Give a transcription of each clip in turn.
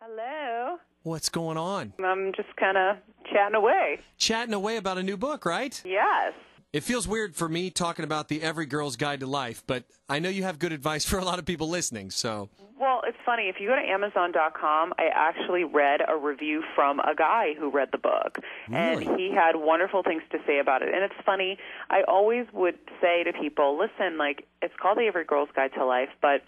Hello. What's going on? I'm just kind of chatting away. Chatting away about a new book, right? Yes. It feels weird for me talking about the Every Girl's Guide to Life, but I know you have good advice for a lot of people listening, so. Well, it's funny. If you go to Amazon.com, I actually read a review from a guy who read the book. Really? And he had wonderful things to say about it. And it's funny. I always would say to people, listen, like, it's called the Every Girl's Guide to Life, but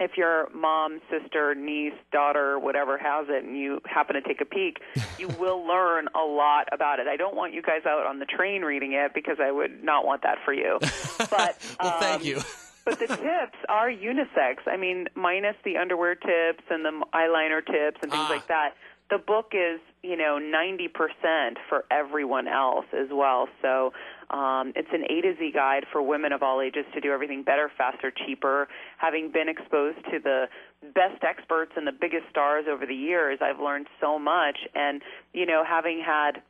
if your mom, sister, niece, daughter, whatever has it, and you happen to take a peek, you will learn a lot about it. I don't want you guys out on the train reading it because I would not want that for you. But Well, thank you. But the tips are unisex. I mean, minus the underwear tips and the eyeliner tips and things like that. The book is, 90% for everyone else as well. So it's an A to Z guide for women of all ages to do everything better, faster, cheaper. Having been exposed to the best experts and the biggest stars over the years, I've learned so much. And, having had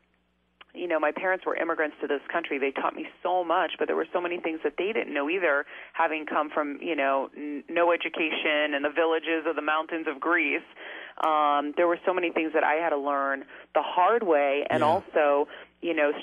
my parents were immigrants to this country. They taught me so much, but there were so many things that they didn't know either, having come from, no education in the villages or the mountains of Greece. There were so many things that I had to learn the hard way, and also,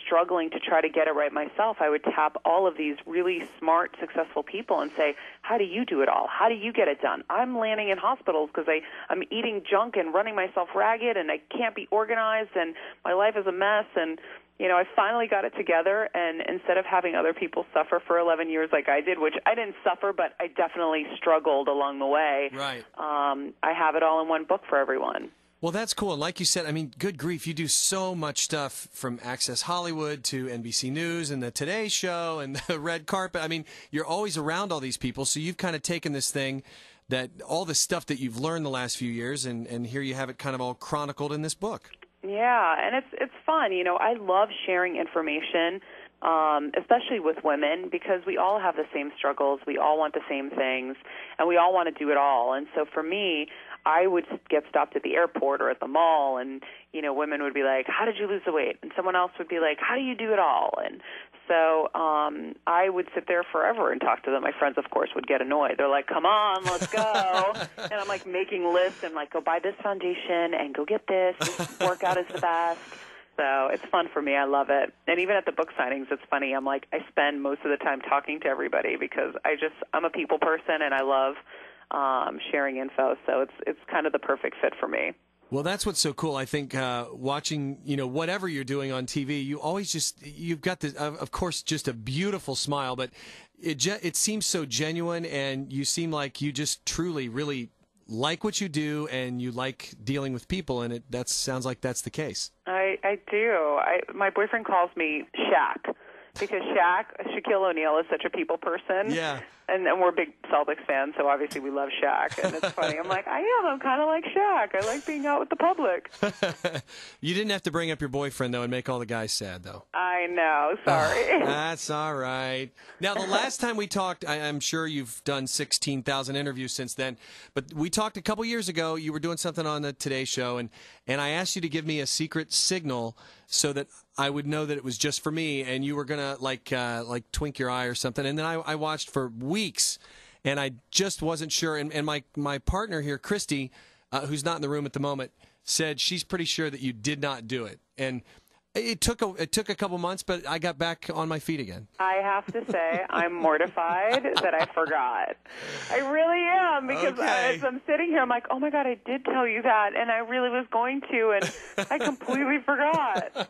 struggling to try to get it right myself. I would tap all of these really smart, successful people and say, how do you do it all? How do you get it done? I'm landing in hospitals because I'm eating junk and running myself ragged, and I can't be organized, and my life is a mess, and I finally got it together, and instead of having other people suffer for 11 years like I did, which I didn't suffer, but I definitely struggled along the way, Right. I have it all in one book for everyone. Well, that's cool. And like you said, I mean, good grief, you do so much stuff from Access Hollywood to NBC News and the Today Show and the red carpet. I mean, you're always around all these people, so you've kind of taken this thing, that all the stuff that you've learned the last few years, and here you have it kind of all chronicled in this book. Yeah, and it's fun. I love sharing information, especially with women, because we all have the same struggles, we all want the same things, and we all want to do it all. And so for me, I would get stopped at the airport or at the mall, and women would be like, how did you lose the weight? And someone else would be like, how do you do it all? And so I would sit there forever and talk to them. My friends, of course, would get annoyed. They're like, come on, let's go. And I'm like making lists and like, go buy this foundation and go get this. This workout is the best. So it's fun for me. I love it. And even at the book signings, it's funny. I'm like, I spend most of the time talking to everybody because I'm a people person, and I love sharing info. So it's kind of the perfect fit for me. Well, that's what's so cool. I think watching, whatever you're doing on TV, you've got this, of course, just a beautiful smile, but it seems so genuine, and you seem like you just truly, really like what you do, and you like dealing with people, and that sounds like that's the case. I do. My boyfriend calls me Shaq, because Shaquille O'Neal is such a people person. Yeah. And we're big Celtics fans, so obviously we love Shaq. And it's funny. I'm like, I'm kind of like Shaq. I like being out with the public. You didn't have to bring up your boyfriend, though, and make all the guys sad, though. I know. Sorry. That's all right. Now, the last time we talked, I'm sure you've done 16,000 interviews since then, but we talked a couple years ago. You were doing something on the Today Show, and I asked you to give me a secret signal so that I would know that it was just for me, and you were going to, like twink your eye or something. And then I watched for weeks, and I just wasn't sure. And my partner here, Christy, who's not in the room at the moment, said she's pretty sure that you did not do it. And it took a couple months, but I got back on my feet again. I have to say, I'm mortified that I forgot. I really am, because as I'm sitting here, I'm like, oh my God, I did tell you that, and I really was going to, and I completely forgot.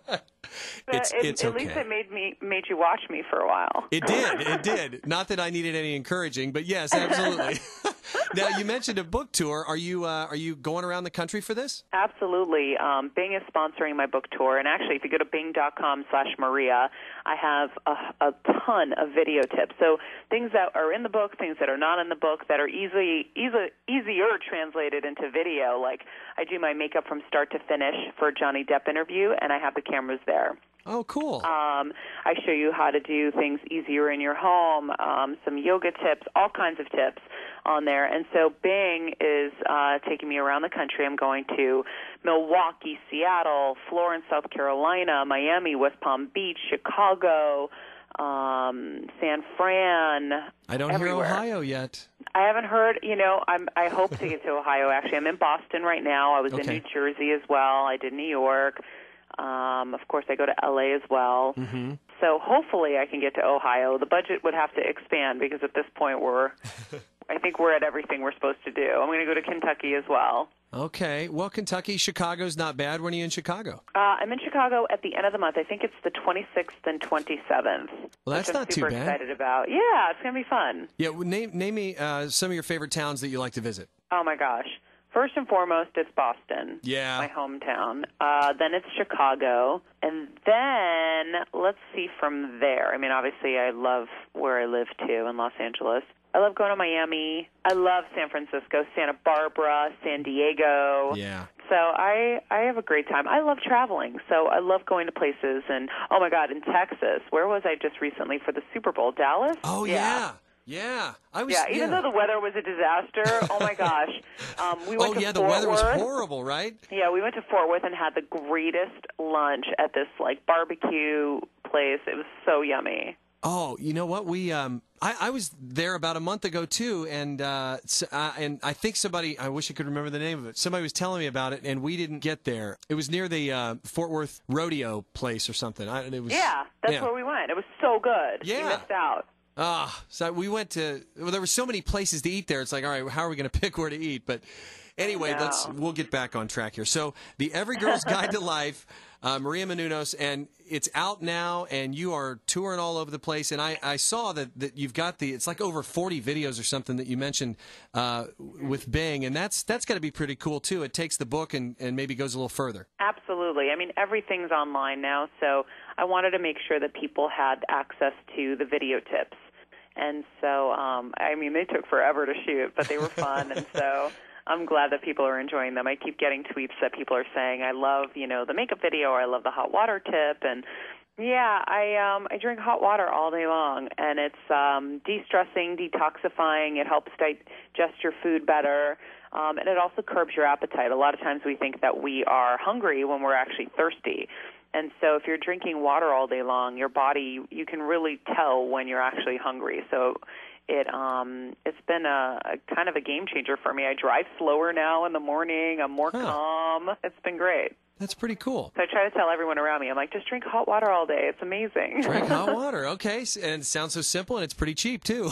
But It's okay. At least it made you watch me for a while. It did. Not that I needed any encouraging, but yes, absolutely. Now, you mentioned a book tour. Are you going around the country for this? Absolutely. Bing is sponsoring my book tour, and actually, if you go to bing.com/Maria, I have a ton of video tips. So things that are in the book, things that are not in the book, that are easier translated into video. Like, I do my makeup from start to finish for a Johnny Depp interview, and I have the cameras there. Oh, cool. I show you how to do things easier in your home, some yoga tips, all kinds of tips on there. And so Bing is taking me around the country. I'm going to Milwaukee, Seattle, Florence, South Carolina, Miami, West Palm Beach, Chicago, San Fran. I don't everywhere. hear Ohio yet. I haven't heard. I hope to get to Ohio. Actually, I'm in Boston right now. I was in New Jersey as well. I did New York. Of course, I go to LA as well. Mm-hmm. So hopefully I can get to Ohio. The budget would have to expand because at this point I think we're at everything we're supposed to do. I'm going to go to Kentucky as well. Okay. Well, Kentucky, Chicago's not bad. When are you in Chicago? I'm in Chicago at the end of the month. I think it's the 26th and 27th. Well, that's not too bad. I'm super excited about. Yeah, it's going to be fun. Yeah, well, name me some of your favorite towns that you like to visit. Oh, my gosh. First and foremost, it's Boston. Yeah. My hometown. Then it's Chicago. And then let's see from there. I mean, obviously, I love where I live, too, in Los Angeles. I love going to Miami. I love San Francisco, Santa Barbara, San Diego. Yeah. So I have a great time. I love traveling, so I love going to places. And, oh, my God, in Texas, where was I just recently for the Super Bowl? Dallas? Oh, yeah. Yeah. Even though the weather was a disaster, oh, my gosh. We went to Fort the weather Worth. was horrible, right? Yeah, we went to Fort Worth and had the greatest lunch at this, barbecue place. It was so yummy. Oh, you know what? I was there about a month ago too, and I think somebody, I wish I could remember the name of it. Somebody was telling me about it, and we didn't get there. It was near the Fort Worth rodeo place or something. That's where we went. It was so good. Yeah. You missed out. So we went to. Well, there were so many places to eat there. It's like, all right, how are we going to pick where to eat? But anyway, we'll get back on track here. So the Every Girl's Guide to Life. Maria Menounos, and it's out now, and you are touring all over the place. And I saw that you've got it's like over 40 videos or something that you mentioned with Bing, and that's got to be pretty cool too. It takes the book and maybe goes a little further. Absolutely. I mean, everything's online now, so I wanted to make sure that people had access to the video tips. And so, I mean, they took forever to shoot, but they were fun, and so I'm glad that people are enjoying them. I keep getting tweets that people are saying, I love, the makeup video, or I love the hot water tip. And, yeah, I drink hot water all day long, and it's de-stressing, detoxifying. It helps digest your food better, and it also curbs your appetite. A lot of times we think that we are hungry when we're actually thirsty. And so if you're drinking water all day long, your body, you can really tell when you're actually hungry. So it's been a kind of a game changer for me. I drive slower now in the morning. I'm more calm. It's been great. That's pretty cool. So I try to tell everyone around me, I'm like, just drink hot water all day. It's amazing. Drink hot water. Okay. And it sounds so simple, and it's pretty cheap, too.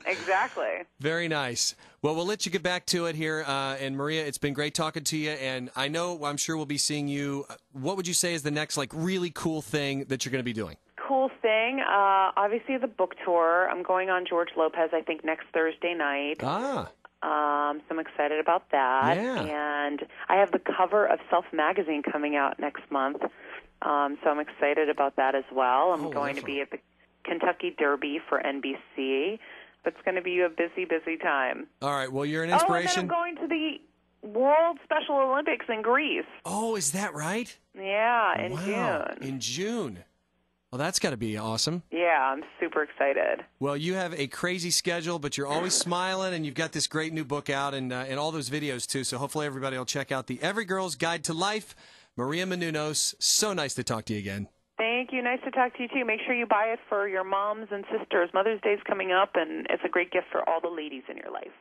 Exactly. Very nice. Well, we'll let you get back to it here. And Maria, it's been great talking to you. And I'm sure we'll be seeing you. What would you say is the next, really cool thing that you're going to be doing? Cool thing. Obviously, the book tour. I'm going on George Lopez, I think, next Thursday night. So I'm excited about that. Yeah. And I have the cover of Self Magazine coming out next month. So I'm excited about that as well. I'm going to be at the Kentucky Derby for NBC. It's going to be a busy, busy time. All right. Well, you're an inspiration. And then I'm going to the World Special Olympics in Greece. Oh, is that right? Yeah, in June. In June. Well, that's got to be awesome. Yeah, I'm super excited. Well, you have a crazy schedule, but you're always smiling, and you've got this great new book out and all those videos, too. So hopefully everybody will check out the Every Girl's Guide to Life. Maria Menounos, so nice to talk to you again. Thank you. Nice to talk to you, too. Make sure you buy it for your moms and sisters. Mother's Day is coming up, and it's a great gift for all the ladies in your life.